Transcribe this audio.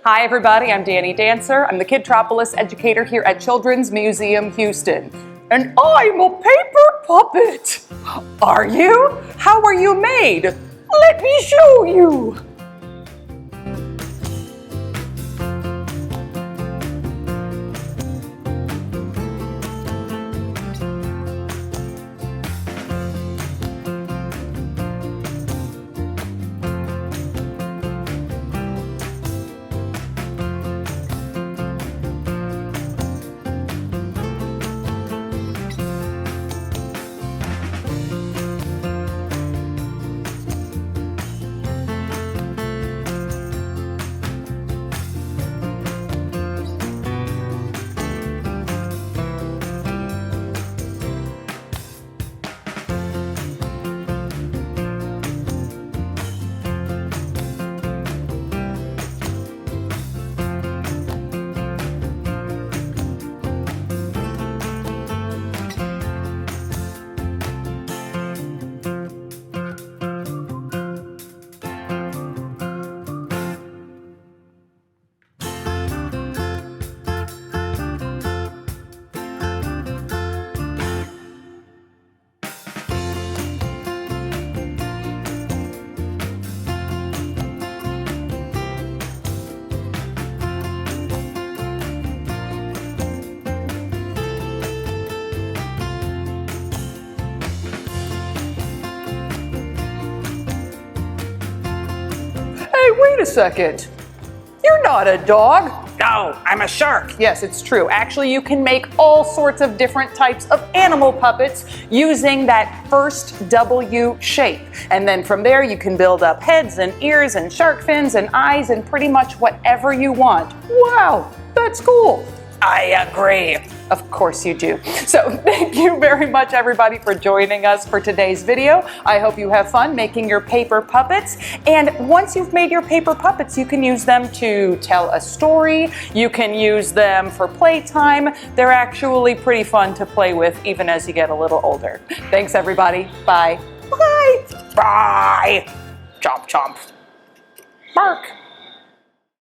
Hi everybody, I'm Danny Dancer. I'm the Kidtropolis educator here at Children's Museum Houston. And I'm a paper puppet. Are you? How are you made? Let me show you. Hey, wait a second. You're not a dog. No, I'm a shark. Yes, it's true. Actually, you can make all sorts of different types of animal puppets using that first W shape. And then from there, you can build up heads and ears and shark fins and eyes and pretty much whatever you want. Wow, that's cool. I agree. Of course you do. So thank you very much everybody for joining us for today's video. I hope you have fun making your paper puppets. And once you've made your paper puppets, you can use them to tell a story. You can use them for playtime. They're actually pretty fun to play with even as you get a little older. Thanks everybody. Bye. Bye. Bye. Chomp chomp. Bark.